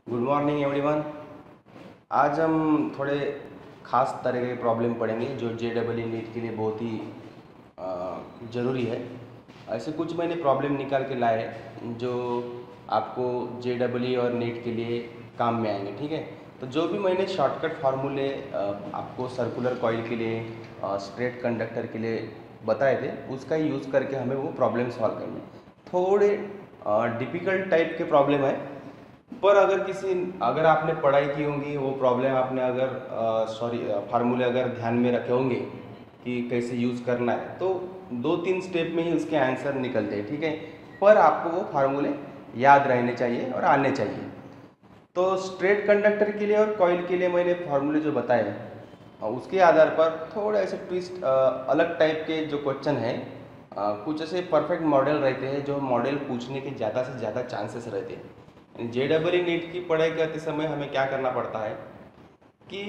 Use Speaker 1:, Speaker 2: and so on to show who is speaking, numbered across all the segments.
Speaker 1: Good morning everyone. आज हम थोड़े ख़ास तरह के प्रॉब्लम पढ़ेंगे जो JEE नीट के लिए बहुत ही ज़रूरी है। ऐसे कुछ मैंने प्रॉब्लम निकाल के लाए जो आपको JEE और नीट के लिए काम में आएंगे। ठीक है, तो जो भी मैंने शॉर्टकट फार्मूले आपको सर्कुलर कॉइल के लिए, स्ट्रेट कंडक्टर के लिए बताए थे, उसका ही यूज़ करके हमें वो प्रॉब्लम सॉल्व करनी है। थोड़े डिफ़िकल्ट टाइप के प्रॉब्लम है, पर अगर आपने पढ़ाई की होंगी, वो प्रॉब्लम आपने अगर फार्मूले अगर ध्यान में रखे होंगे कि कैसे यूज़ करना है, तो 2-3 स्टेप में ही उसके आंसर निकलते हैं। ठीक है, पर आपको वो फार्मूले याद रहने चाहिए और आने चाहिए। तो स्ट्रेट कंडक्टर के लिए और कॉइल के लिए मैंने फार्मूले जो बताए हैं, उसके आधार पर थोड़े ऐसे ट्विस्ट, अलग टाइप के जो क्वेश्चन हैं, कुछ ऐसे परफेक्ट मॉडल रहते हैं जो मॉडल पूछने के ज़्यादा से ज़्यादा चांसेस रहते हैं। JEE नीट की पढ़ाई करते समय हमें क्या करना पड़ता है कि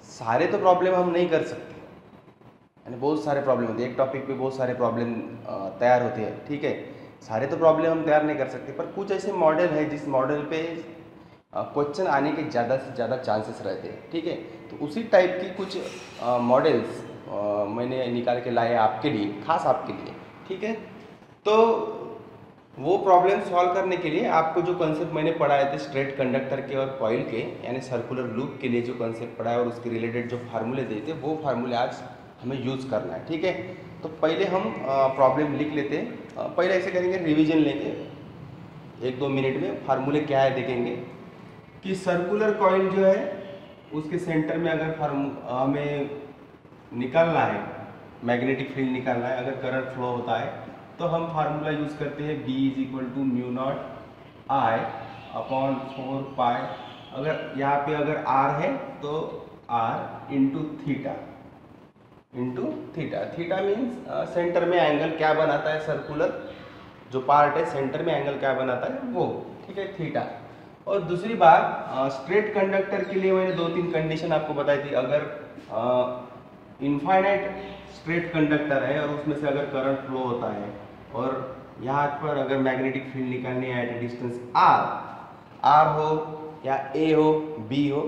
Speaker 1: सारे तो प्रॉब्लम हम नहीं कर सकते, यानी बहुत सारे प्रॉब्लम होते हैं, एक टॉपिक पे बहुत सारे प्रॉब्लम तैयार होते हैं। ठीक है, सारे तो प्रॉब्लम हम तैयार नहीं कर सकते, पर कुछ ऐसे मॉडल है जिस मॉडल पे क्वेश्चन आने के ज़्यादा से ज़्यादा चांसेस रहते हैं। ठीक है, तो उसी टाइप की कुछ मॉडल्स मैंने निकाल के लाए आपके लिए, खास आपके लिए। ठीक है, तो वो प्रॉब्लम सॉल्व करने के लिए आपको जो कॉन्सेप्ट मैंने पढ़ाए थे स्ट्रेट कंडक्टर के और कॉइल के, यानी सर्कुलर लूप के लिए जो कॉन्सेप्ट पढ़ाया और उसके रिलेटेड जो फार्मूले दिए थे, वो फार्मूले आज हमें यूज़ करना है। ठीक है, तो पहले हम प्रॉब्लम लिख लेते हैं। पहले ऐसे करेंगे, रिवीजन लेंगे 1-2 मिनट में। फार्मूले क्या है देखेंगे कि सर्कुलर कॉइल जो है उसके सेंटर में अगर हमें निकालना है, मैग्नेटिक फील्ड निकालना है, अगर करंट फ्लो होता है, तो हम फार्मूला यूज़ करते हैं B = μ0 I अपॉन 4 पाई। अगर यहाँ पे अगर R है तो R into theta. Theta means centre में एंगल क्या बनाता है, सर्कुलर जो पार्ट है सेंटर में एंगल क्या बनाता है वो। ठीक है, थीटा। और दूसरी बात, स्ट्रेट कंडक्टर के लिए मैंने 2-3 कंडीशन आपको बताई थी। अगर इनफाइनाइट स्ट्रेट कंडक्टर है और उसमें से अगर करंट फ्लो होता है और यहाँ पर अगर मैग्नेटिक फील्ड निकालनी है एट ए डिस्टेंस आर हो या ए हो, बी हो,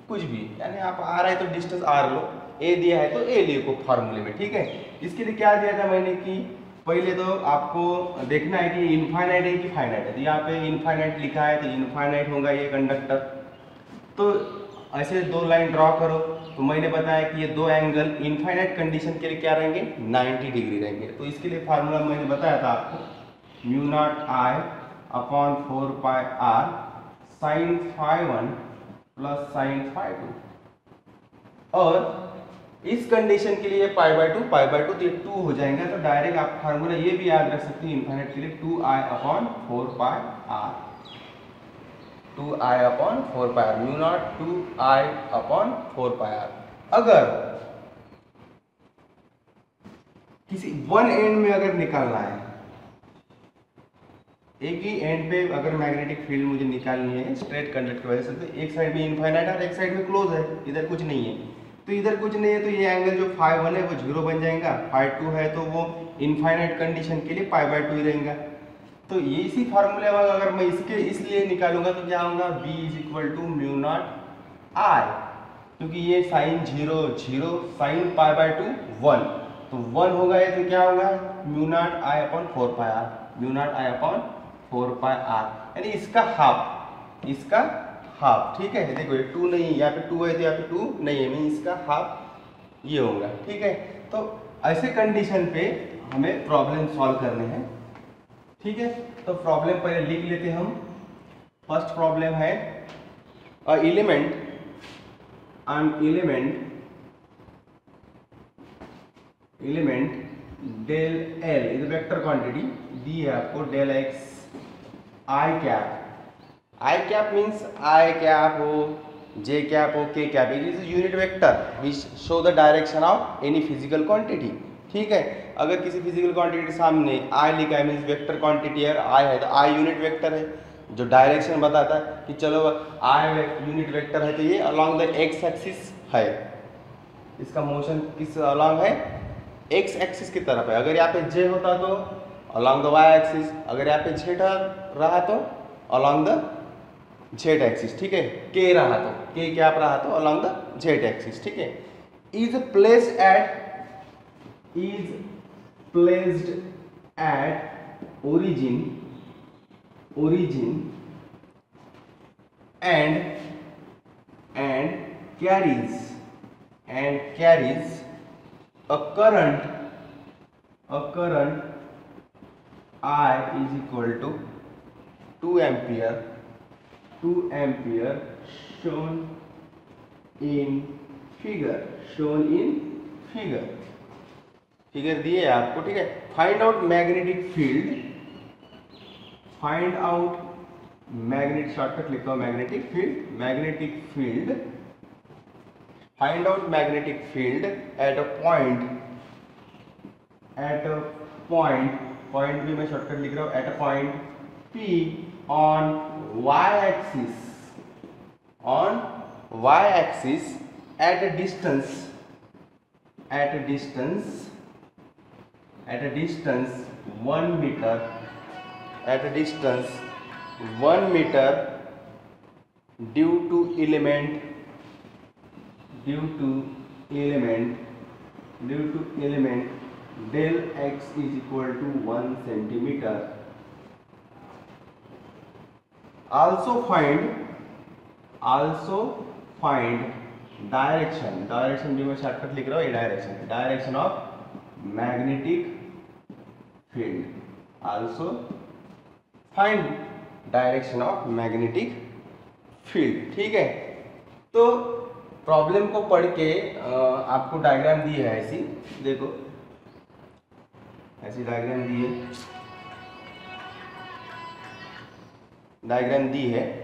Speaker 1: कुछ भी, यानी आप आर है तो डिस्टेंस आर लो, ए दिया है तो ए लियो को फार्मूले में। ठीक है, इसके लिए क्या दिया था मैंने कि पहले तो आपको देखना है कि इनफाइनाइट है कि फाइनाइट है। तो यहाँ पे इनफाइनाइट लिखा है तो इनफाइनाइट होगा ये कंडक्टर। तो ऐसे 2 लाइन ड्रॉ करो। तो मैंने बताया कि ये 2 एंगल इनफाइनाइट कंडीशन के लिए क्या रहेंगे, 90 डिग्री रहेंगे। तो इसके लिए फार्मूला मैंने बताया था आपको, μ0 I upon 4 pi R sine φ1 plus sine φ2। और इस कंडीशन के लिए पाई बाय टू तो ये 2 हो जाएगा। तो डायरेक्ट आप फार्मूला ये भी याद रख सकते हैं इनफाइनाइट के लिए, 2I upon 4 pi R, 2I upon 4 pi R, μ0 2I upon 4 pi R। अगर किसी वन एंड में अगर निकालना है, एक ही एंड पे अगर मैग्नेटिक फील्ड मुझे निकालनी है स्ट्रेट कंडक्टर की वजह से, तो एक साइड में इनफाइनाइट और एक साइड में क्लोज है, इधर कुछ नहीं है। तो इधर कुछ नहीं है तो ये एंगल जो φ1 है वो 0 बन जाएगा, φ2 है तो वो इनफाइनाइट कंडीशन के लिए पाई/2 ही रहेगा। तो ये इसी फार्मूले में अगर मैं इसके इसलिए निकालूंगा तो क्या होगा, B = μ0 I, क्योंकि ये साइन 0 0 साइन पाई/2 1, तो 1 होगा ये, तो क्या होगा μ0 I upon 4 pi R, μ0 I upon 4 pi R, यानी इसका हाफ। ठीक है, देखो ये 2 नहीं है, यहाँ पे 2 है तो यहाँ पे 2 नहीं है, मीन इसका हाफ ये होगा। ठीक है, तो ऐसे कंडीशन पे हमें प्रॉब्लम सॉल्व करने हैं। ठीक है, तो प्रॉब्लम पहले लिख लेते हम। फर्स्ट प्रॉब्लम है an element del L is vector quantity दी है आपको, del X I cap means I cap हो, J कैप हो, K cap, it is unit vector which show the direction of any physical quantity. ठीक है, अगर किसी फिजिकल क्वांटिटी के सामने I लिखा है मीन्स वेक्टर क्वांटिटी है, I है तो I यूनिट वेक्टर है, जो डायरेक्शन बताता है कि चलो I यूनिट वेक्टर है तो ये अलॉन्ग द X एक्सिस है, इसका मोशन किस अलॉन्ग है, X एक्सिस की तरफ है। अगर यहाँ पे J होता तो अलॉन्ग द Y एक्सिस, अगर यहाँ पे Z रहा तो अलॉन्ग द जेड एक्सिस, ठीक है, के रहा तो के कैप रहा तो अलॉन्ग द जेड एक्सिस, ठीक है। Is placed at origin and carries a current I is equal to 2 ampere shown in figure दिए है आपको, ठीक है। Find out magnetic field, shortcut लिखो magnetic field, find out magnetic field at a point भी मैं शॉर्टकट लिख रहा हूं, at a point P on y axis at a distance 1 meter due to element del x is equal to 1 centimeter. Also find direction भी मैं shortcut लिख रहा हूँ, ये direction of magnetic field. Also find direction of magnetic field, ठीक है। तो problem को पढ़ के आपको डायग्राम दी है ऐसी, देखो ऐसी डायग्राम दी है,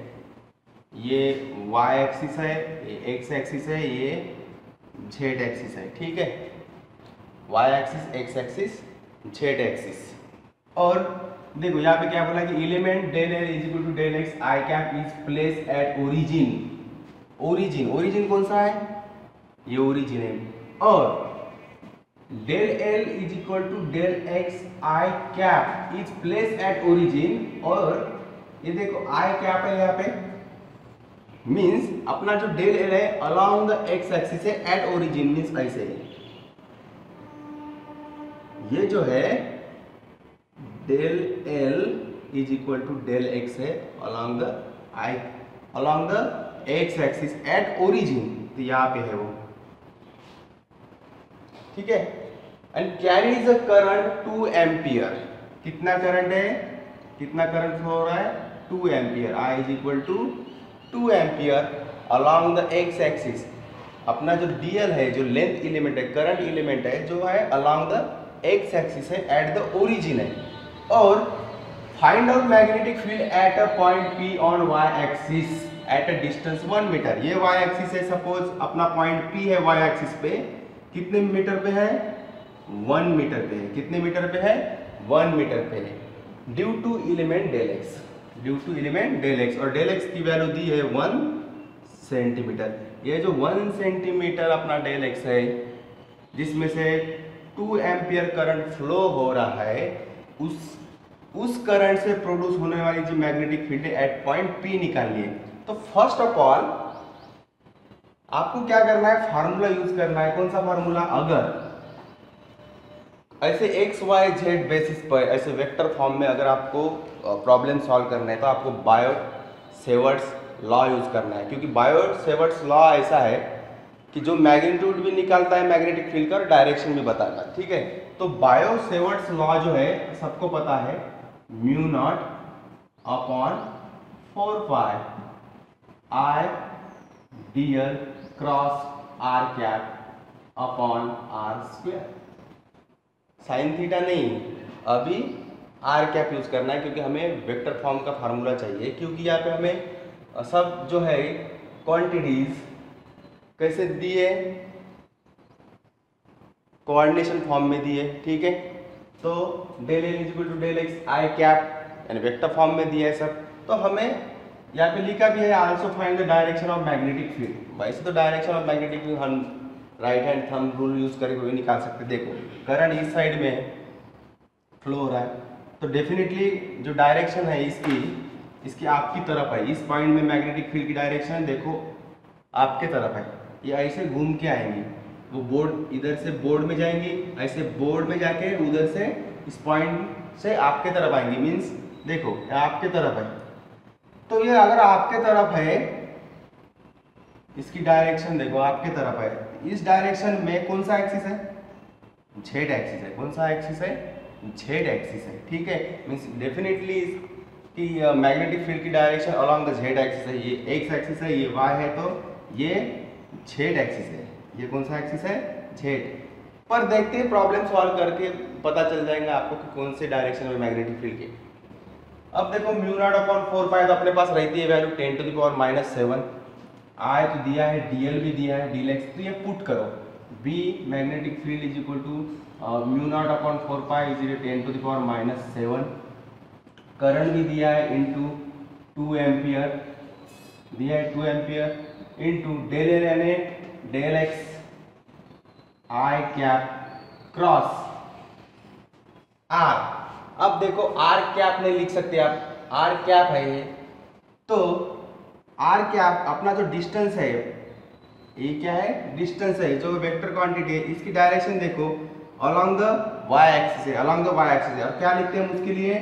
Speaker 1: ये y एक्सिस है, ये x एक्सिस है, ये z एक्सिस है, ठीक है। y axis, x axis, z axis. और देखो यहाँ पे क्या बोला कि element del l is equal to del x i cap is place at origin कौन सा है, ये ओरिजिन है। और del l is equal to del x i cap is place at origin, और ये देखो आई कैप है यहाँ पे, मीन्स अपना जो डेल एल है अलोंग द एक्स एक्सिस है एट ओरिजिन, मीन्स ऐसे ये जो है del L is equal to del X है along the x axis at origin, तो यहाँ पे है वो, ठीक है। And carries a current 2 ampere, कितना करंट फ्लो हो रहा है, 2 ampere, I is equal to 2 ampere along the x axis. अपना जो डीएल है, जो लेंथ एलिमेंट है, करंट एलिमेंट है, जो है अलोंग द एक्स एक्सिस है, एट द ओरिजिन है। और find out magnetic field at a point P on y axis at a distance 1 metre. ये y एक्सिस है, सपोज अपना पॉइंट P है y एक्सिस पे, कितने मीटर पे है, 1 मीटर पे है। कितने मीटर पे है, 1 मीटर पे है, due to element del x, और डेल x की वैल्यू दी है 1 सेंटीमीटर। ये जो 1 सेंटीमीटर अपना डेल x है, जिसमें से 2 एम्पियर करंट फ्लो हो रहा है, उस करंट से प्रोड्यूस होने वाली जो मैग्नेटिक फील्ड है एट पॉइंट P निकालनी है। तो फर्स्ट ऑफ ऑल आपको क्या करना है, फार्मूला यूज करना है। कौन सा फार्मूला, अगर ऐसे x y z बेसिस पर ऐसे वेक्टर फॉर्म में अगर आपको प्रॉब्लम सॉल्व करना है, तो आपको बायो-सेवर्ट्स लॉ यूज करना है, क्योंकि बायो-सेवर्ट्स लॉ ऐसा है कि जो मैग्नीट्यूड भी निकालता है मैग्नेटिक फील्ड का, और डायरेक्शन भी बताता है, ठीक है। तो बायो-सेवर्ट्स लॉ जो है सबको पता है, mu naught upon 4 pi i dl cross r cap upon are square. Sine theta नहीं, अभी आर कैप यूज करना है, क्योंकि हमें वेक्टर फॉर्म का फार्मूला चाहिए, क्योंकि यहाँ पे हमें सब जो है क्वांटिटीज कैसे दिए, कोऑर्डिनेशन फॉर्म में दिए, ठीक है। तो del L is equal to del x i cap यानी वेक्टर फॉर्म में दिया है सब। तो हमें यहाँ पे लिखा भी है, also find the direction of magnetic field. वैसे तो डायरेक्शन ऑफ मैग्नेटिक फील्ड हम right hand thumb rule use करके भी निकाल सकते। देखो करंट इस साइड में फ्लो हो रहा है, तो डेफिनेटली जो डायरेक्शन है इसकी इसकी आपकी तरफ है, इस पॉइंट में मैग्नेटिक फील्ड की डायरेक्शन देखो आपके तरफ है, ये ऐसे घूम के आएंगी, वो बोर्ड इधर से बोर्ड में जाएंगी, ऐसे बोर्ड में जाके उधर से इस पॉइंट से आपके तरफ आएंगी, मीन्स देखो ये आपके तरफ है। तो ये अगर आपके तरफ है, इसकी डायरेक्शन देखो आपके तरफ है, इस डायरेक्शन में कौन सा एक्सिस है? जेड एक्सिस है। कौन सा एक्सिस है? जेड एक्सिस है। ठीक है, मीन्स डेफिनेटली कि मैग्नेटिक फील्ड की direction along the Z axis है। ये एक्स एक्सिस है, ये वाई है, तो ये जेड एक्सिस है। ये कौन सा एक्सिस है? जेड। पर देखते हैं प्रॉब्लम सॉल्व करके पता चल जाएगा आपको कि कौन से डायरेक्शन में मैग्नेटिक फील्ड की। अब देखो म्यू नॉट अपॉन 4 पाई तो अपने पास रहती है वैल्यू 10⁻⁻7। आई तो दिया है, डीएल भी दिया है, डीएल एक्स, तो ये पुट करो B magnetic field is equal to mu naught upon 4 pi is 10⁻⁻7। Current भी दिया है इनटू 2 एम्पियर, दिया है 2 एम्पियर, इनटू डेल एल यानी del x i cap cross r. अब देखो आर कैप नहीं लिख सकते आप, आर कैप है ये, तो आर कैप अपना जो डिस्टेंस है, ये क्या है? डिस्टेंस है, जो वेक्टर क्वांटिटी है, इसकी डायरेक्शन देखो अलोंग द वाई एक्सिस है, अलोंग द वाई एक्सिस है। और क्या लिखते हैं उसके लिए?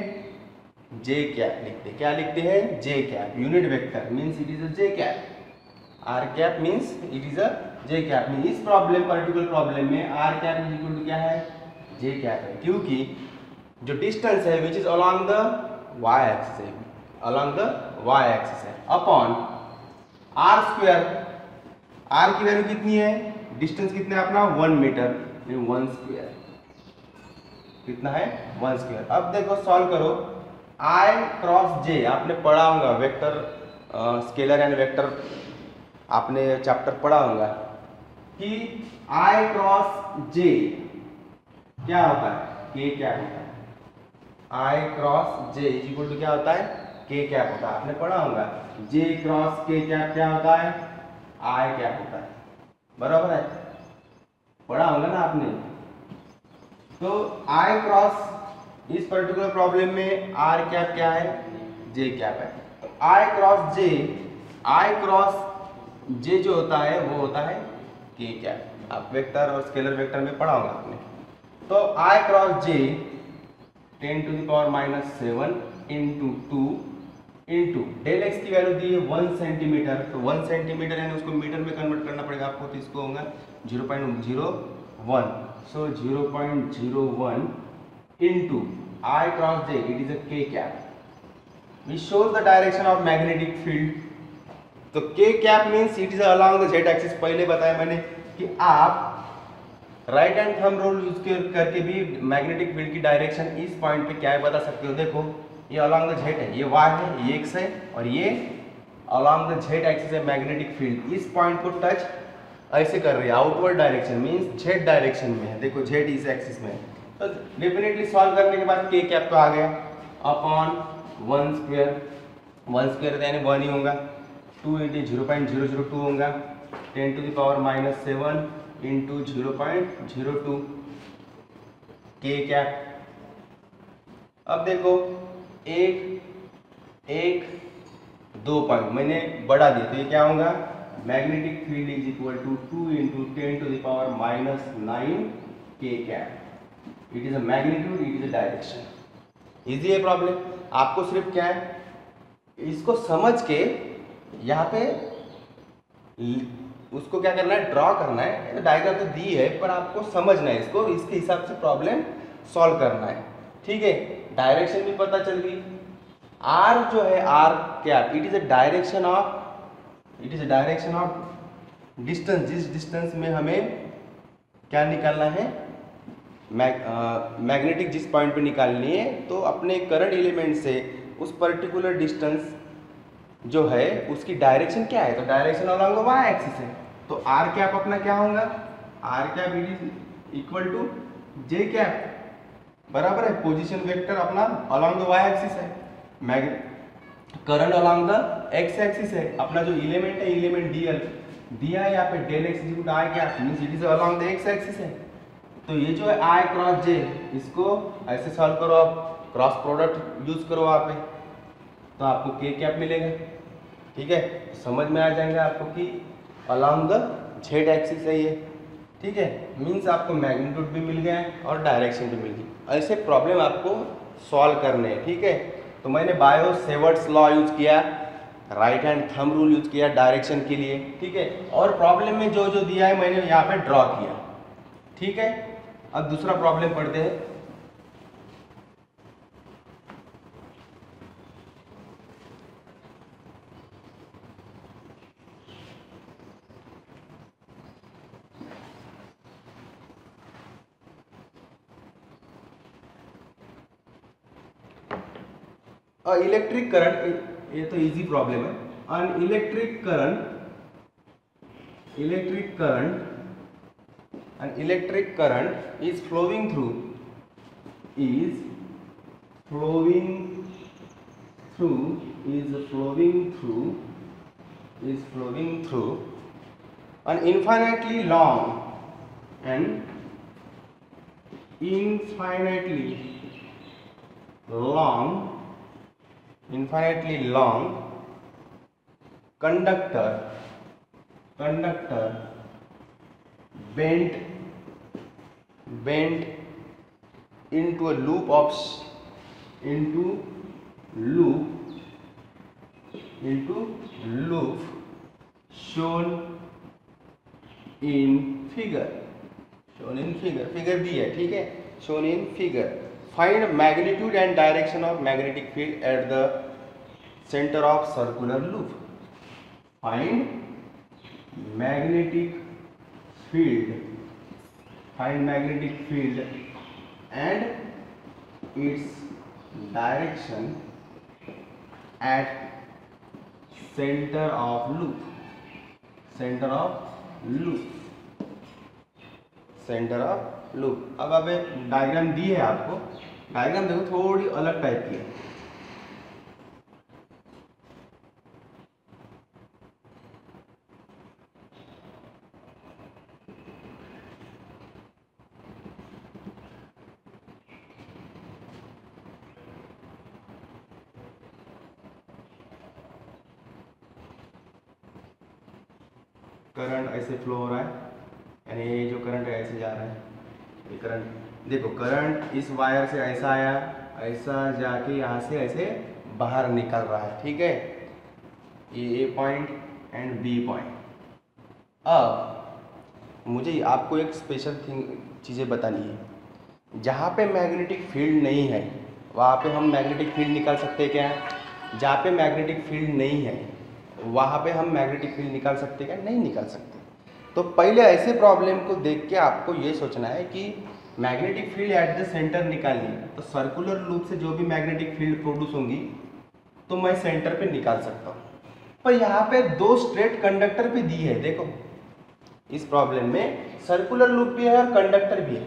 Speaker 1: जे कैप लिखते हैं। क्या लिखते हैं? J cap. Unit vector means it is a J cap. R cap means it is a J cap. Means इस प्रॉब्लम, पर्टिकुलर प्रॉब्लम में R cap is equal to क्या है? जे कैप है, क्योंकि जो डिस्टेंस है which is along the Y axis है, along the Y axis है, अपॉन आर स्क्वायर। आर की वैल्यू कितनी है? डिस्टेंस कितना है अपना? 1 मीटर, 1 स्क्वायर कितना है? 1 स्क्वायर। अब देखो सॉल्व करो, आई क्रॉस जे आपने पढ़ा होगा, वेक्टर स्केलर एंड वेक्टर आपने चैप्टर पढ़ा होगा कि आई क्रॉस जे क्या होता है? के क्या होता है? I cross J is equal to क्या होता है? के कैप होता है, आपने पढ़ा होगा। जे क्रॉस के कैप क्या होता है? आई कैप होता है, बराबर है, पढ़ा होगा ना आपने। तो आई क्रॉस इस पर्टिकुलर प्रॉब्लम में आर कैप क्या है? जे कैप है। तो आई क्रॉस जे, आई क्रॉस जे जो होता है वो होता है के कैप। आप वेक्टर और स्केलर वेक्टर में पढ़ा होगा आपने। तो आई क्रॉस जे 10⁻⁻7 इंटू 2 इंटू डेल एक्स की वैल्यू दी है 1 सेंटीमीटर, तो 1 सेंटीमीटर यानी उसको मीटर में कन्वर्ट करना पड़ेगा आपको, तो इसको होगा 0.01, so 0.01 into I cross J, it is a K cap which shows the direction of magnetic field. तो K cap means it is along the Z axis. पहले बताया मैंने कि आप right hand thumb rule use करके भी magnetic field की direction इस पॉइंट पे क्या है बता सकते हो। देखो ये अलोंग द जेड है, ये वाई है, ये एक्स है, और ये अलोंग द जेड एक्सिस है मैग्नेटिक फील्ड। इस पॉइंट को टच ऐसे कर रही है, outward direction means Z direction में है। देखो जेड इस एक्सिस में है, तो डेफिनेटली सॉल्व करने के बाद के कैप तो आ गया अपॉन 1 स्क्वायर, 1 स्क्वायर यानी 1 ही होगा, 2 इंटू 0.002 होगा, 10⁻⁻7 इंटू 0.02 के कैप। अब देखो एक 2 पॉइंट मैंने बढ़ा दिया, तो ये क्या होगा? Magnetic field is equal to 2 into 10⁻⁹ के cap. It is a magnitude, it is a direction. Easy है प्रॉब्लम। आपको सिर्फ क्या है, इसको समझ के यहाँ पे उसको क्या करना है? ड्रॉ करना है। डायग्राम तो दी है पर आपको समझना है इसको, इसके हिसाब से प्रॉब्लम सॉल्व करना है। ठीक है, डायरेक्शन भी पता चल गई। आर जो है, आर क्या? It is a direction of, it is a direction of distance. जिस डिस्टेंस में हमें क्या निकालना है? मैग्नेटिक जिस पॉइंट पे निकालनी है, तो अपने करंट एलिमेंट से उस पर्टिकुलर डिस्टेंस जो है उसकी डायरेक्शन क्या है? तो direction along the Y axis है। तो आर कैप अपना क्या होगा? R cap it is equal to j cap, बराबर है। पोजीशन वेक्टर अपना अलोंग द वाई एक्सिस है, current along the x axis है। अपना जो एलिमेंट है, एलिमेंट डीएल दिया है यहाँ पे, del x equal to i cap means it is along the x axis है। तो ये जो है आई क्रॉस जे, इसको ऐसे सॉल्व करो आप, क्रॉस प्रोडक्ट यूज करो वहाँ पे, तो आपको के कैप मिलेगा। ठीक है, समझ में आ जाएगा आपको कि अलॉन्ग द जेड एक्सिस है ये। ठीक है, मीन्स आपको मैग्नीट्यूड भी मिल गया है और डायरेक्शन भी मिल गई। ऐसे प्रॉब्लम आपको सॉल्व करने हैं। ठीक है, तो मैंने बायो सेवर्ट्स लॉ यूज किया, right hand thumb rule use किया डायरेक्शन के लिए। ठीक है, और प्रॉब्लम में जो जो दिया है मैंने यहाँ पे ड्रॉ किया। ठीक है, अब दूसरा प्रॉब्लम पढ़ते हैं। इलेक्ट्रिक करंट, ये तो इजी प्रॉब्लम है। An electric current is flowing through an infinitely long conductor bent into a loop shown in figure दी है। ठीक है, shown in figure. Find magnitude and direction of magnetic field at the center of circular loop. Find magnetic field and its direction at center of loop. अब diagram दी है आपको। Diagram देखो थोड़ी अलग type की है। करंट ऐसे फ्लो हो रहा है, यानी ये जो करंट है ऐसे जा रहा है। ये करंट देखो, करंट इस वायर से ऐसा आया, ऐसा जाके यहाँ से ऐसे बाहर निकल रहा है। ठीक है, ये ए पॉइंट एंड बी पॉइंट। अब मुझे आपको एक स्पेशल चीज़ें बतानी है। जहाँ पे मैग्नेटिक फील्ड नहीं है वहाँ पे हम मैग्नेटिक फील्ड निकाल सकते हैं क्या? जहाँ पे मैग्नेटिक फील्ड नहीं है वहाँ पे हम मैग्नेटिक फील्ड निकाल सकते हैं क्या? नहीं निकाल सकते। तो पहले ऐसे प्रॉब्लम को देख के आपको ये सोचना है कि magnetic field at the centre निकालनी है। तो सर्कुलर लूप से जो भी मैग्नेटिक फील्ड प्रोड्यूस होंगी तो मैं सेंटर पे निकाल सकता हूँ। पर यहाँ पे दो स्ट्रेट कंडक्टर भी दी है। देखो इस प्रॉब्लम में सर्कुलर लूप भी है और कंडक्टर भी है।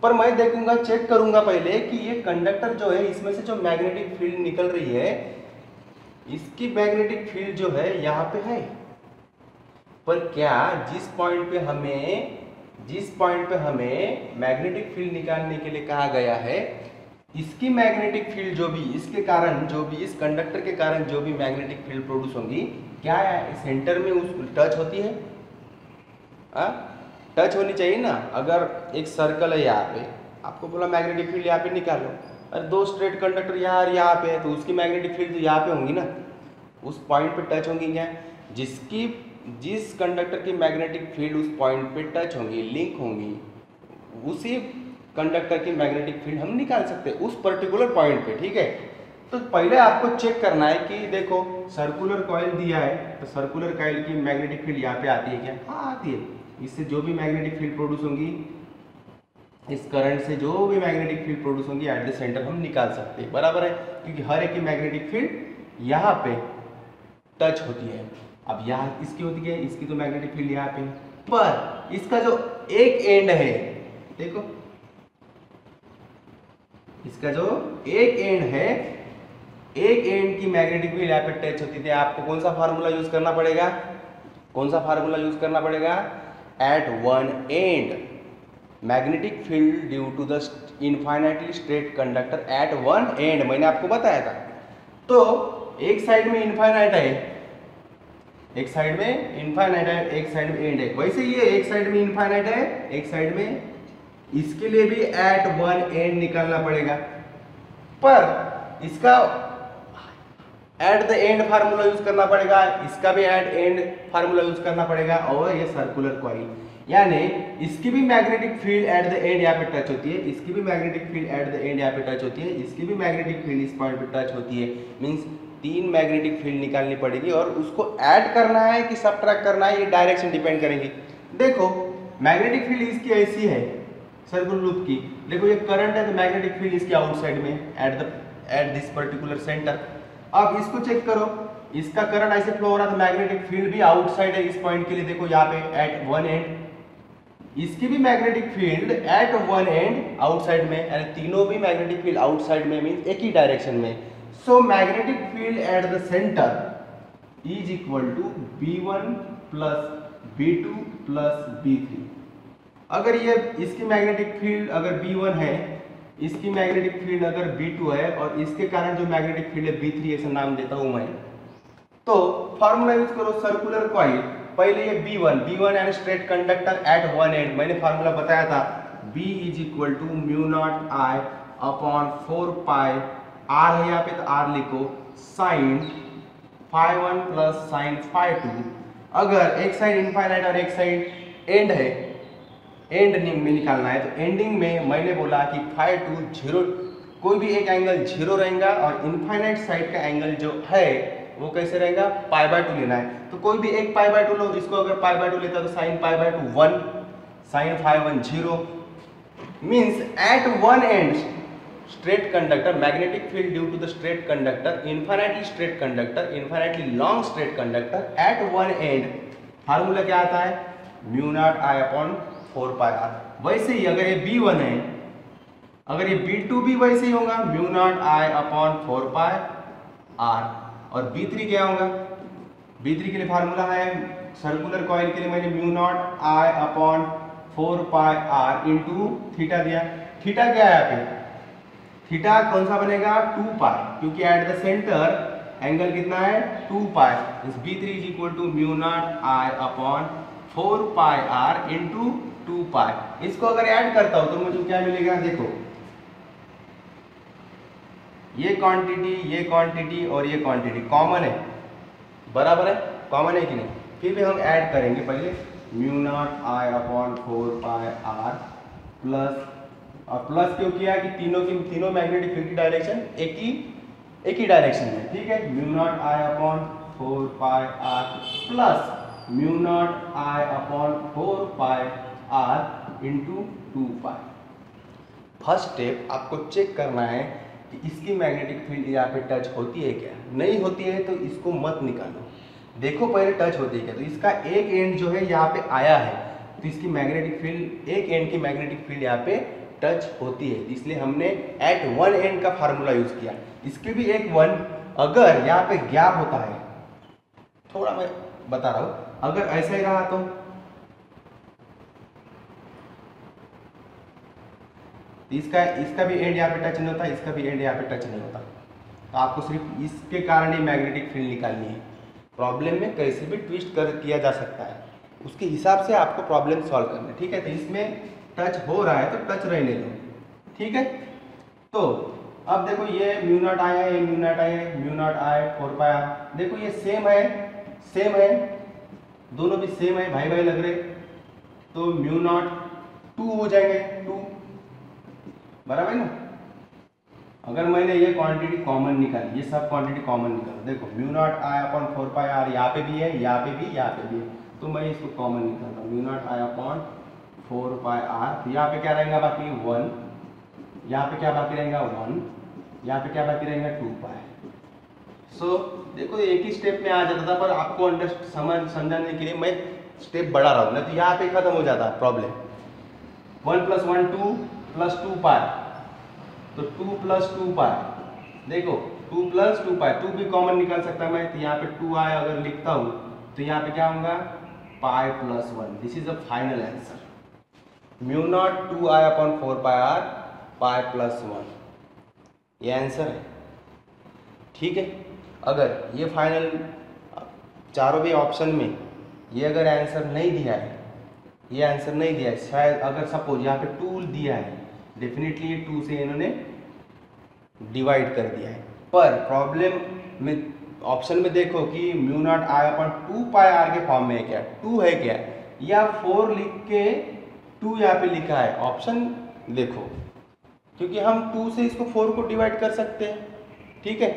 Speaker 1: पर मैं देखूंगा, चेक करूंगा पहले कि ये कंडक्टर जो है इसमें से जो मैग्नेटिक फील्ड निकल रही है इसकी मैग्नेटिक फील्ड जो है यहाँ पे है। पर क्या जिस पॉइंट पे हमें मैग्नेटिक फील्ड निकालने के लिए कहा गया है इसकी मैग्नेटिक फील्ड जो भी इसके कारण जो भी इस कंडक्टर के कारण जो भी मैग्नेटिक फील्ड प्रोड्यूस होंगी क्या है सेंटर में उस टच होती है? टच होनी चाहिए ना। अगर एक सर्कल है यहाँ पे, आपको बोला मैग्नेटिक फील्ड यहाँ पे निकालो, अरे दो स्ट्रेट कंडक्टर यहाँ पे है तो उसकी मैग्नेटिक फील्ड तो यहाँ पे होंगी ना, उस पॉइंट पे टच होंगी क्या? जिस कंडक्टर की मैग्नेटिक फील्ड उस पॉइंट पे टच होंगी, लिंक होंगी, उसी कंडक्टर की मैग्नेटिक फील्ड हम निकाल सकते हैं उस पर्टिकुलर पॉइंट पे। ठीक है, तो पहले आपको चेक करना है कि देखो सर्कुलर कॉइल दिया है तो सर्कुलर कॉइल की मैग्नेटिक फील्ड यहाँ पे आती है क्या? हाँ आती है। इससे जो भी मैग्नेटिक फील्ड प्रोड्यूस होंगी, इस करंट से जो भी मैग्नेटिक फील्ड प्रोड्यूस होंगी एट द सेंटर हम निकाल सकते हैं। बराबर है, क्योंकि हर एक की मैग्नेटिक फील्ड यहाँ पे टच होती है। अब यहाँ इसकी होती है, इसकी तो मैग्नेटिक फील्ड यहाँ पे, पर इसका जो एक एंड है, देखो इसका जो एक एंड है, एक एंड की मैग्नेटिक फील्ड यहाँ पे टच होती थी। आपको कौन सा फार्मूला यूज करना पड़ेगा? At one end magnetic field due to the infinitely straight conductor at one end, मैंने आपको बताया था। तो एक साइड में इनफाइनाइट है, एक साइड में इनफाइनाइट है, एक साइड में एंड है। वैसे ये एक साइड में इनफाइनाइट है, एक साइड में, इसके लिए भी एट वन एंड निकालना पड़ेगा, पर इसका at the end formula use करना पड़ेगा, इसका भी एट एंड फार्मूला यूज करना पड़ेगा। और ये सर्कुलर कॉइल, यानी इसकी भी magnetic field at the end यहाँ पे टच होती है, इसकी भी magnetic field at the end यहाँ पे टच होती है, इसकी भी मैग्नेटिक फील्ड इस पॉइंट पे टच होती है। मींस 3 मैग्नेटिक फील्ड निकालनी पड़ेगी और उसको ऐड करना है कि सबट्रैक्ट करना है, ये डायरेक्शन डिपेंड करेंगी। देखो मैग्नेटिक फील्ड इसकी ऐसी है सर्कुलर लूप की, देखो ये करंट है तो मैग्नेटिक फील्ड इसके आउटसाइड में एट दिस पर्टिकुलर सेंटर। अब इसको चेक करो, इसका करंट ऐसे फ्लो हो रहा था, मैग्नेटिक फील्ड भी आउटसाइड है इस पॉइंट के लिए, देखो यहाँ पे एट वन एंड, इसकी भी magnetic field at one end outside में, यानी तीनों भी मैग्नेटिक फील्ड आउटसाइड में, मींस एक ही डायरेक्शन में। So magnetic field at the centre is equal to B1 plus B2 plus B3। अगर ये इसकी मैग्नेटिक फील्ड अगर B1 है, इसकी मैग्नेटिक फील्ड अगर B2 है और इसके कारण जो मैग्नेटिक फील्ड है B3, ऐसा नाम देता हूं मैं, तो फार्मूला यूज करो सर्कुलर कॉइल। पहले ये B1 यानी straight conductor at one end, मैंने फार्मूला बताया था B is equal to mu naught I upon 4 pi, R है यहाँ पे तो R लिखो, साइन φ1 प्लस साइन φ2। अगर एक साइड इनफाइनाइट और एक साइड एंड है, एंड में निकालना है, तो एंडिंग में मैंने बोला कि φ2 जीरो, कोई भी एक एंगल जीरो रहेगा और इनफाइनाइट साइड का एंगल जो है वो कैसे रहेगा, π/2 लेना है। तो कोई भी एक π/2 लो, इसको अगर π/2 लेता तो sine π/2 1, sine φ1 0। Means at one end straight conductor, magnetic field due to the straight conductor, infinitely straight conductor, infinitely long straight conductor at one end, formula क्या आता है, mu naught I upon 4 pi R। वैसे ही अगर ये B1 है, अगर ये B2 भी वैसे ही होगा, mu naught I upon 4 pi R। और B3 क्या होगा, B3 के लिए फार्मूला है सर्कुलर कॉइल के लिए मैंने mu naught I upon 4 pi R into theta दिया। थीटा क्या है यहाँ पे, थीटा कौन सा बनेगा, 2 पाई, क्योंकि एट द सेंटर एंगल कितना है 2 पाई। इस B3 is equal to mu naught I upon 4 pi R into 2 pi. इसको अगर ऐड करता हूं तो मुझे क्या मिलेगा, देखो ये क्वांटिटी और ये क्वांटिटी कॉमन है, बराबर है, कॉमन है कि नहीं। फिर भी हम ऐड करेंगे, पहले mu naught I upon 4 pi R plus, और प्लस क्यों किया कि तीनों मैग्नेटिक फील्ड की डायरेक्शन एक ही डायरेक्शन में, ठीक है। Mu naught I upon 4 pi R plus mu naught I upon 4 pi R into 2 pi. First step आपको चेक करना है कि इसकी मैग्नेटिक फील्ड यहाँ पे टच होती है क्या, नहीं होती है तो इसको मत निकालो, देखो पहले टच होती है क्या। तो इसका एक एंड जो है यहाँ पे आया है, तो इसकी मैग्नेटिक फील्ड, एक एंड की मैग्नेटिक फील्ड यहाँ पे टच होती है, इसलिए हमने एट वन एंड का फार्मूला यूज किया। इसके भी एक वन, अगर यहाँ पे गैप होता है, थोड़ा मैं बता रहा हूं, अगर ऐसा ही रहा तो इसका भी एंड यहाँ पे टच नहीं होता, इसका भी एंड यहाँ पे टच नहीं होता, तो आपको सिर्फ इसके कारण ही मैग्नेटिक फील्ड निकालनी है। प्रॉब्लम में कैसे भी ट्विस्ट किया जा सकता है, उसके हिसाब से आपको प्रॉब्लम सॉल्व करना है, ठीक है। तो इसमें टच हो रहा है तो टच रहने दो, ठीक है। तो अब देखो ये म्यू नॉट I है, ये म्यू नॉट I है, mu naught I 4 pi R, देखो ये सेम है, दोनों भी सेम है, भाई भाई लग रहे, तो म्यू नॉट 2 हो जाएंगे, 2 बराबर ना। अगर मैंने ये क्वांटिटी कॉमन निकाली, ये सब क्वांटिटी कॉमन निकाला, देखो mu naught I upon 4 pi R यहाँ पे भी है, यहाँ पे भी, यहाँ पे भी है, तो मैं इसको कॉमन निकालता हूँ, mu naught I upon 4 pi R। यहाँ पे क्या रहेगा बाकी 1, यहाँ पे क्या बाकी रहेगा 1, यहाँ पे क्या बाकी रहेगा 2 पाई। सो देखो एक ही स्टेप में आ जाता था, पर आपको समझाने के लिए मैं स्टेप बढ़ा रहा हूँ, नहीं तो यहाँ पे खत्म हो जाता है प्रॉब्लम। 1 + 1 2 प्लस 2 पाई, तो 2 + 2 पाई, देखो 2 + 2 पाई, 2 भी कॉमन निकाल सकता मैं, तो यहाँ पे 2 आए अगर लिखता हूँ तो यहाँ पे क्या होगा पाई + 1। This is the final answer, mu naught 2I upon 4 pi R पाई + 1, ये आंसर है। ठीक है। अगर ये फाइनल चारों भी ऑप्शन में ये अगर आंसर नहीं दिया है, ये आंसर नहीं दिया है, शायद अगर सपोज यहाँ पे 2 दिया है, डेफिनेटली ये 2 से इन्होंने डिवाइड कर दिया है। पर प्रॉब्लम में ऑप्शन में देखो कि mu naught i upon 2 pi r के फॉर्म में है क्या, 2 है क्या, या 4 लिख के 2 यहाँ पे लिखा है। ऑप्शन देखो, क्योंकि हम 2 से इसको 4 को डिवाइड कर सकते हैं, ठीक है।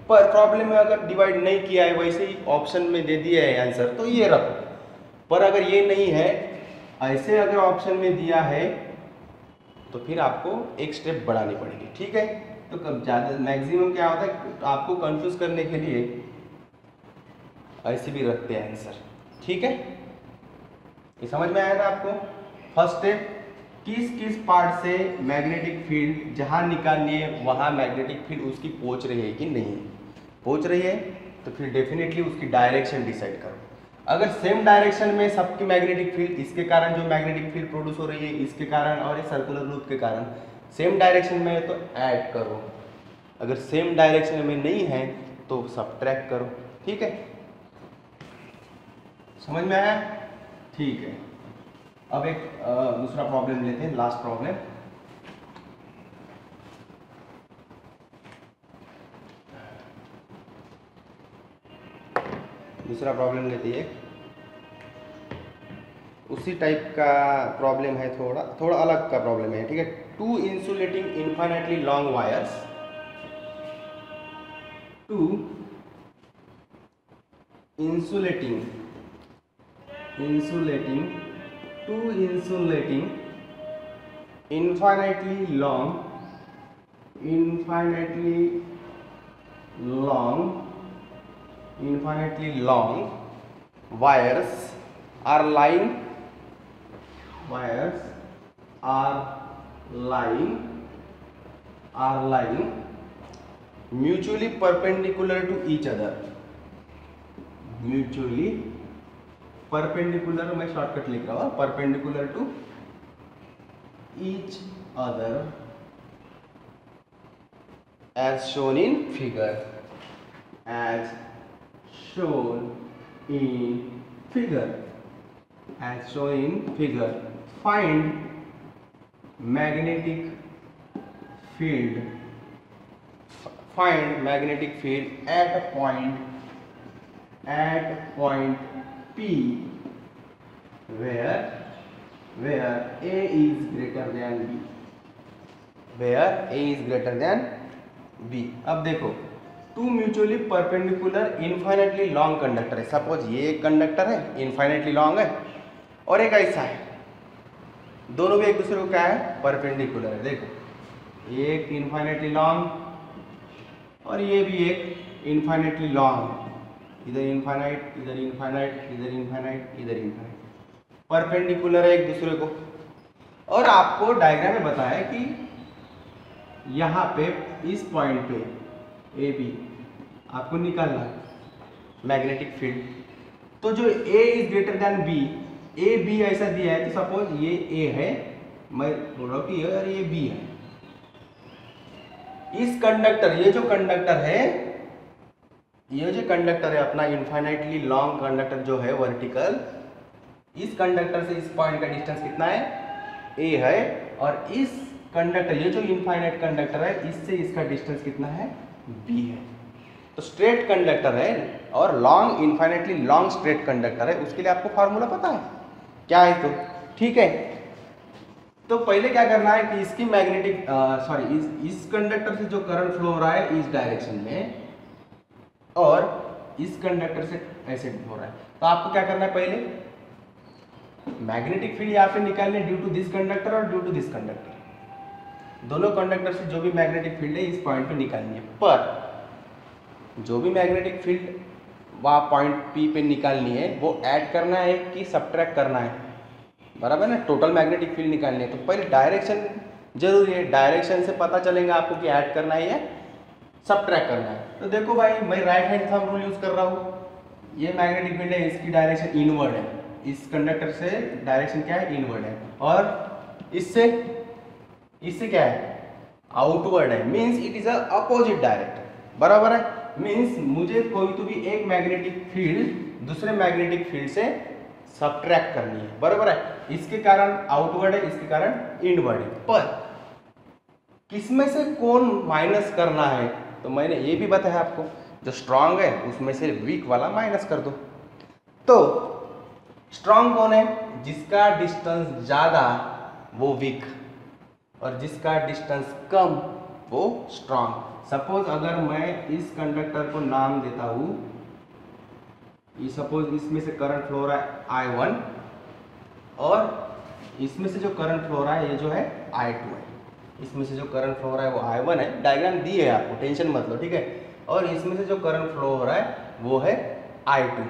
Speaker 1: पर प्रॉब्लम में अगर डिवाइड नहीं किया है, वैसे ही ऑप्शन में दे दिया है आंसर, तो ये रखो। पर अगर ये नहीं है, ऐसे अगर ऑप्शन में दिया है, तो फिर आपको एक स्टेप बढ़ानी पड़ेगी, ठीक है। तो ज़्यादा मैक्सिमम क्या होता है, आपको कंफ्यूज करने के लिए ऐसे भी रखते हैं आंसर, ठीक है। ये समझ में आया ना आपको। फर्स्ट स्टेप, किस किस पार्ट से मैग्नेटिक फील्ड जहाँ निकालनी है वहाँ मैग्नेटिक फील्ड उसकी पहुँच रही है कि नहीं पहुँच रही है, तो फिर डेफिनेटली उसकी डायरेक्शन डिसाइड करो। अगर सेम डायरेक्शन में सबकी मैग्नेटिक फील्ड, इसके कारण जो मैग्नेटिक फील्ड प्रोड्यूस हो रही है इसके कारण और इस सर्कुलर लूप के कारण सेम डायरेक्शन में है, तो ऐड करो। अगर सेम डायरेक्शन में नहीं है तो सबट्रैक्ट करो, ठीक है। समझ में आया, ठीक है। अब एक दूसरा प्रॉब्लम लेते हैं, लास्ट प्रॉब्लम। दूसरा प्रॉब्लम लेते हैं, उसी टाइप का प्रॉब्लम है, थोड़ा अलग का प्रॉब्लम है, ठीक है। 2 insulating infinitely long wires, 2 insulating 2 insulating infinitely long wires are lying mutually perpendicular to each other, mutually perpendicular, मैं शॉर्टकट लिख रहा हूँ, perpendicular to each other as shown in figure, as shown in figure. Find magnetic field at a point P where A is greater than B. अब देखो, 2 mutually perpendicular infinitely long conductor है। Suppose ये एक conductor है, infinitely long है, और एक ऐसा है, दोनों भी एक दूसरे को क्या है, परपेंडिकुलर है। देखो, एक इनफाइनाइटली लॉन्ग और ये भी एक इनफाइनाइटली लॉन्ग, इधर इनफाइनाइट, इधर इनफाइनाइट, इधर इनफाइनाइट, इधर इनफाइनाइट, परपेंडिकुलर है एक दूसरे को। और आपको डायग्राम में बताया कि यहाँ पे इस पॉइंट पे ए बी आपको निकालना है मैग्नेटिक फील्ड। तो जो A is greater than B, A B ऐसा दिया है, तो सपोज ये ए है, मैं बोल रहा हूँ कि ये और ये बी है। इस कंडक्टर, ये जो कंडक्टर है अपना इनफाइनाइटली लॉन्ग कंडक्टर जो है वर्टिकल, इस कंडक्टर से इस पॉइंट का डिस्टेंस कितना है, ए है, और इस कंडक्टर, ये जो इनफाइनाइट कंडक्टर है, इससे इसका डिस्टेंस कितना है, बी है। तो स्ट्रेट कंडक्टर है और long, infinitely long straight conductor है, उसके लिए आपको फार्मूला पता है क्या है, तो ठीक है। तो पहले क्या करना है कि इसकी मैग्नेटिक इस कंडक्टर से जो करंट फ्लो हो रहा है इस डायरेक्शन में, और इस कंडक्टर से ऐसे हो रहा है, तो आपको क्या करना है, पहले मैग्नेटिक फील्ड यहाँ पे निकालने ड्यू टू दिस कंडक्टर और ड्यू टू दिस कंडक्टर, दोनों कंडक्टर से जो भी मैग्नेटिक फील्ड है इस पॉइंट पे निकालनी है। पर जो भी मैग्नेटिक फील्ड वहाँ पॉइंट पी पे निकालनी है, वो ऐड करना है कि सबट्रैक्ट करना है, बराबर ना। टोटल मैग्नेटिक फील्ड निकालनी है, तो पहले डायरेक्शन जरूरी है, डायरेक्शन से पता चलेगा आपको कि ऐड करना है या सबट्रैक्ट करना है। तो देखो भाई, मैं right hand thumb rule use कर रहा हूँ, ये मैग्नेटिक फील्ड है, इसकी डायरेक्शन इनवर्ड है, इस कंडक्टर से डायरेक्शन क्या है, इनवर्ड है, और इससे क्या है, आउटवर्ड है, means it is a opposite direction, बराबर है। मीन्स मुझे कोई तो भी एक मैग्नेटिक फील्ड दूसरे मैग्नेटिक फील्ड से सब्ट्रैक्ट करनी है, बराबर है। इसके कारण आउटवर्ड है, इसके कारण इनवर्ड है, पर किसमें से कौन माइनस करना है तो मैंने ये भी बताया आपको, जो स्ट्रांग है उसमें से वीक वाला माइनस कर दो। तो स्ट्रांग कौन है? जिसका डिस्टेंस ज्यादा वो वीक, और जिसका डिस्टेंस कम वो स्ट्रांग। सपोज अगर मैं इस कंडक्टर को नाम देता हूँ, सपोज इसमें से करंट फ्लो रहा है I1 और इसमें से जो करंट फ्लो रहा है ये जो है I2 है। इसमें से जो करंट फ्लो हो रहा है वो I1 है, डायग्राम दी है आपको, टेंशन मत लो, ठीक है। और इसमें से जो करंट फ्लो हो रहा है वो है I2।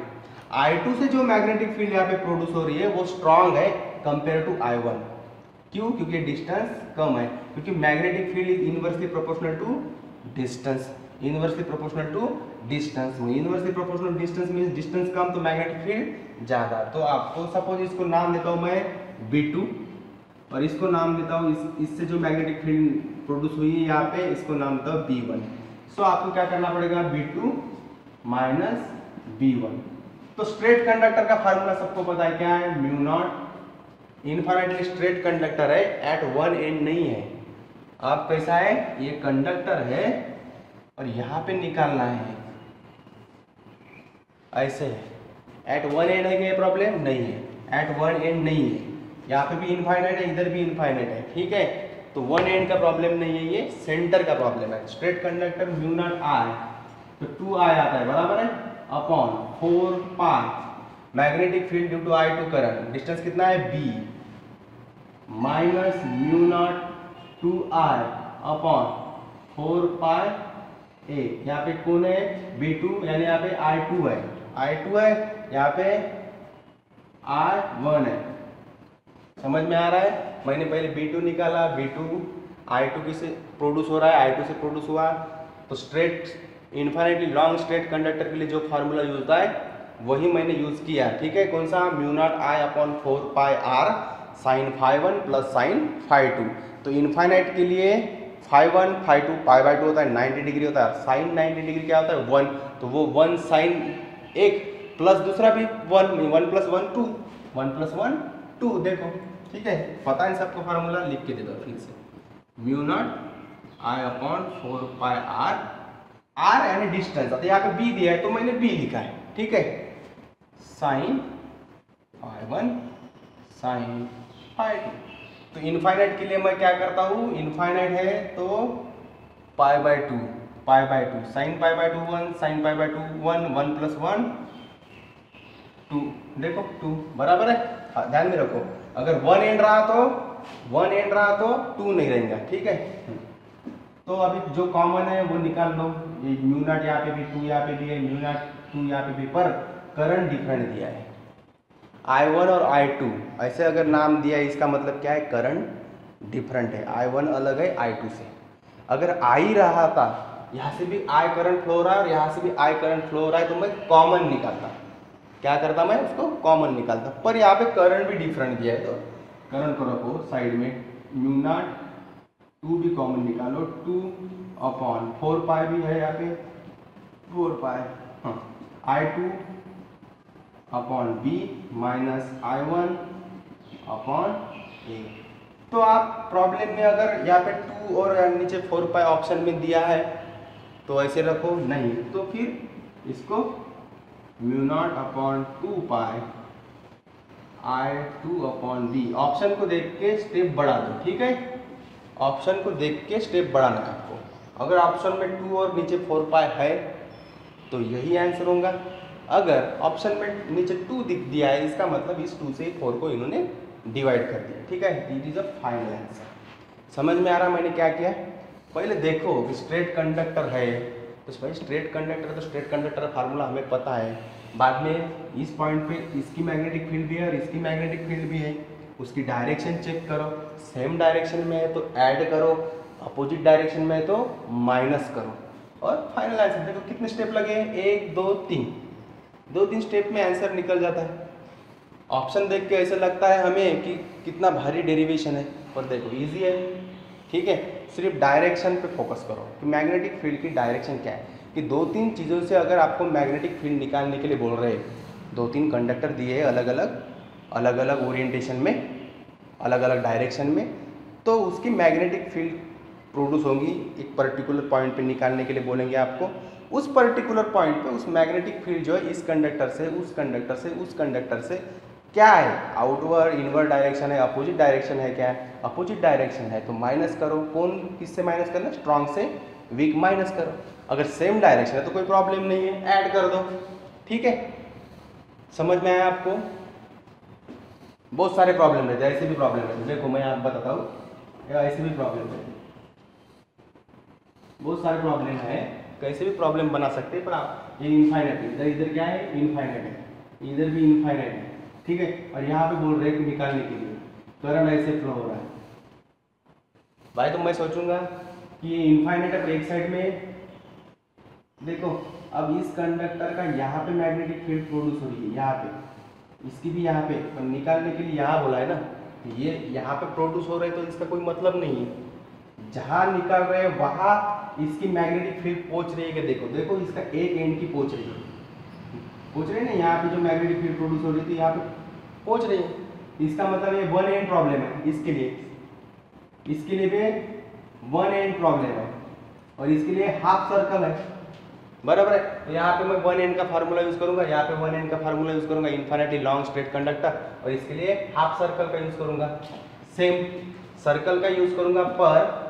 Speaker 1: I2 से जो मैग्नेटिक फील्ड यहाँ पे प्रोड्यूस हो रही है वो स्ट्रांग है कंपेयर टू I1। क्यों? क्योंकि डिस्टेंस कम है, क्योंकि magnetic field is inversely proportional to distance. Inversely proportional to distance में, inversely proportional distance means distance कम तो मैग्नेटिक फील्ड ज्यादा। तो आपको सपोज इसको नाम देता हूँ मैं B2 और इसको नाम देता हूँ इससे जो मैग्नेटिक फील्ड प्रोड्यूस हुई है यहाँ पे, इसको नाम देता हूँ B1। सो आपको क्या करना पड़ेगा? B2 minus B1। तो स्ट्रेट कंडक्टर का फार्मूला सबको पता है, क्या है? Mu not, infinitely straight conductor है, एट वन एंड नहीं है। अब कैसा है? ये कंडक्टर है और यहाँ पे निकालना है, ऐसे है। एट वन एंड है क्या? प्रॉब्लम नहीं है, एट वन एंड नहीं है, यहाँ पे भी इनफाइनाइट है, इधर भी इनफाइनाइट है, ठीक है। तो वन एंड का प्रॉब्लम नहीं है, ये सेंटर का प्रॉब्लम है। Straight conductor mu naught i, तो 2 आई आता है, बराबर है, upon 4 pi magnetic field due to I2 current, distance कितना है B, minus mu naught 2I upon 4 pi A। यहाँ पे कौन है? B2, यानी यहाँ पे I2 है, I2 है, यहाँ पे I1 है। समझ में आ रहा है? मैंने पहले B2 निकाला, B2 I2 किसे प्रोड्यूस हो रहा है, I2 से प्रोड्यूस हुआ। तो straight infinitely long straight conductor के लिए जो फार्मूला यूज होता है वही मैंने यूज किया, ठीक है। कौन सा? Mu naught I upon 4 pi R sine φ1 plus sine φ2। तो इनफाइनाइट के लिए φ1 φ2 पाई बाई 2 होता है, 90 डिग्री होता है। साइन 90 डिग्री क्या होता है? 1। तो वो 1 साइन एक प्लस दूसरा भी 1, 1 प्लस 1 2, 1 प्लस 1 2, देखो, ठीक है। पता है सबको फार्मूला, लिख के दे दो फिर से। Mu naught I upon 4 pi R, R यानी डिस्टेंस, यहाँ पे B दिया है तो मैंने B लिखा है, ठीक है। Sine φ1 sine φ2। तो इनफाइनाइट के लिए मैं क्या करता हूँ? इनफाइनाइट है तो pi by 2, pi by 2, sine pi by 2 1, sine pi by 2 1, 1 plus 1 2, देखो 2, बराबर है। ध्यान में रखो, अगर 1 एंड रहा तो 2 नहीं रहेगा, ठीक है। तो अभी जो कॉमन है वो निकाल लो। ये म्यू नॉट यहाँ पे भी 2 यहाँ पे भी है, म्यू नॉट 2 यहाँ पे भी, पर करंट डिफरेंट दिया है, I1 और I2 ऐसे अगर नाम दिया है इसका मतलब क्या है? करंट डिफरेंट है, I1 अलग है I2 से। अगर I रहा था, यहाँ से भी I करंट फ्लो हो रहा है और यहाँ से भी I करंट फ्लो हो रहा है, तो मैं कॉमन निकालता। क्या करता मैं? उसको कॉमन निकालता। पर यहाँ पे करंट भी डिफरेंट दिया है, तो करंट को रखो साइड में, म्यू नॉट 2 भी कॉमन निकालो, 2 अपॉन 4 पाई भी है यहाँ पे, 4 पाई, हाँ, I2 upon B minus I1 upon A। तो आप प्रॉब्लम में अगर यहाँ पे 2 और नीचे 4 पाई ऑप्शन में दिया है तो ऐसे रखो, नहीं तो फिर इसको म्यू नॉट अपॉन 2 पाई I2 अपॉन B। ऑप्शन को देख के स्टेप बढ़ा दो, ठीक है। ऑप्शन को देख के स्टेप बढ़ाना है आपको। अगर ऑप्शन में 2 और नीचे 4 पाई है तो यही आंसर होगा। अगर ऑप्शन में नीचे 2 दिख दिया है, इसका मतलब इस 2 से 4 को इन्होंने डिवाइड कर दिया, ठीक है। It is a final answer. समझ में आ रहा मैंने क्या किया? पहले देखो कि स्ट्रेट कंडक्टर है तो भाई स्ट्रेट कंडक्टर है तो स्ट्रेट कंडक्टर का फार्मूला हमें पता है। बाद में इस पॉइंट पे इसकी मैग्नेटिक फील्ड भी है और इसकी मैग्नेटिक फील्ड भी है, उसकी डायरेक्शन चेक करो, सेम डायरेक्शन में है तो ऐड करो, अपोजिट डायरेक्शन में है तो माइनस करो, और फाइनल आंसर देखो कितने स्टेप लगे, 1 2 3, 2-3 स्टेप में आंसर निकल जाता है। ऑप्शन देख के ऐसा लगता है हमें कि कितना भारी डेरिवेशन है, पर देखो इजी है, ठीक है। सिर्फ डायरेक्शन पे फोकस करो कि मैग्नेटिक फील्ड की डायरेक्शन क्या है। कि 2-3 चीज़ों से अगर आपको मैग्नेटिक फील्ड निकालने के लिए बोल रहे हैं, 2-3 कंडक्टर दिए हैं अलग अलग ओरिएंटेशन में, अलग अलग डायरेक्शन में, तो उसकी मैग्नेटिक फील्ड प्रोड्यूस होंगी। एक पर्टिकुलर पॉइंट पे निकालने के लिए बोलेंगे आपको, उस पर्टिकुलर पॉइंट पे उस मैग्नेटिक फील्ड जो है इस कंडक्टर से उस कंडक्टर से उस कंडक्टर से क्या है, आउटवर्ड इनवर्ड डायरेक्शन है, अपोजिट डायरेक्शन है, क्या है अपोजिट डायरेक्शन है, तो माइनस करो। कौन किससे माइनस करना, स्ट्रॉन्ग से वीक माइनस करो। अगर सेम डायरेक्शन है तो कोई प्रॉब्लम नहीं है, ऐड कर दो। ठीक है, समझ में आया आपको? बहुत सारे प्रॉब्लम रहते हैं, ऐसे भी प्रॉब्लम रहते हैं। देखो मैं आपको बताता हूँ, ऐसे भी प्रॉब्लम रहते हैं, बहुत सारे प्रॉब्लम है, कैसे भी प्रॉब्लम बना सकते हैं। पर आप ये इनफाइनाइट है, इधर क्या है इनफाइनाइट है, इधर भी इनफाइनाइट है, ठीक है। और यहाँ पे बोल रहे हैं कि निकालने के लिए करंट ऐसे फ्लो हो रहा है भाई, तो मैं सोचूंगा कि ये इनफाइनाइट है, एक साइड में देखो। अब इस कंडक्टर का यहाँ पे मैग्नेटिक फील्ड प्रोड्यूस हो रही है, यहाँ पे, इसकी भी यहाँ पे, पर निकालने के लिए यहाँ बोला है ना, ये यहाँ पे प्रोड्यूस हो रहे हैं, तो इसका कोई मतलब नहीं है। जहाँ निकल रहे हैं वहाँ इसकी मैग्नेटिक फील्ड पहुँच रही है कि देखो, देखो इसका एक एंड की पहुँच रही है ना, यहाँ पे जो मैग्नेटिक फील्ड प्रोड्यूस हो रही थी यहाँ पे पहुँच रही है। इसका मतलब ये वन एंड प्रॉब्लम है, इसके लिए भी वन एंड प्रॉब्लम है, और इसके लिए हाफ सर्कल है, बराबर है। तो यहाँ पे मैं वन एंड का फार्मूला यूज करूंगा, यहाँ पे वन एंड का फार्मूला यूज करूंगा, इन्फिनिटली लॉन्ग स्ट्रेट कंडक्टर, और इसके लिए हाफ सर्कल का यूज करूंगा, सेम सर्कल का यूज करूंगा। पर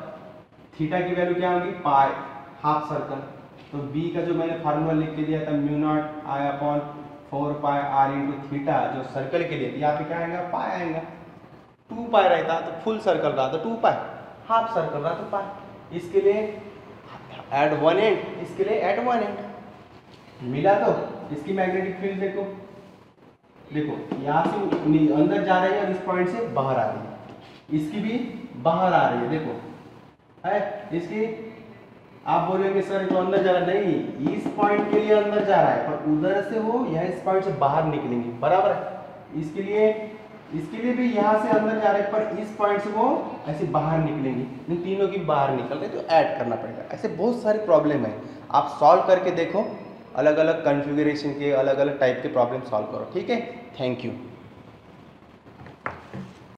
Speaker 1: थीटा की वैल्यू क्या होगी, पाई, हाफ सर्कल। तो बी का जो मैंने फार्मूला लिख के दिया था, mu naught i upon 4 pi r into theta, जो सर्कल के लिए, यहाँ पे क्या आएगा, पाई आएगा। 2 पाई रहता तो फुल सर्कल रहा तो 2 पाई, हाफ सर्कल रहा तो पाई। इसके लिए एट वन एंड, इसके लिए एट वन एंड मिला। तो इसकी मैग्नेटिक फील्ड देखो, देखो यहाँ से अंदर जा रही है और इस पॉइंट से बाहर आ रही है, इसकी भी बाहर आ रही है, देखो है इसकी। आप बोलेंगे सर तो अंदर जा रहा है, नहीं, इस पॉइंट के लिए अंदर जा रहा है, पर उधर से वो यहाँ इस पॉइंट से बाहर निकलेंगे, बराबर है। इसके लिए भी यहाँ से अंदर जा रहे हैं, पर इस पॉइंट से वो ऐसे बाहर निकलेंगे, इन तीनों की बाहर निकल रहे, तो ऐड करना पड़ेगा। ऐसे बहुत सारे प्रॉब्लम है, आप सॉल्व करके देखो, अलग अलग कॉन्फ़िगरेशन के अलग अलग टाइप के प्रॉब्लम सॉल्व करो, ठीक है। Thank you.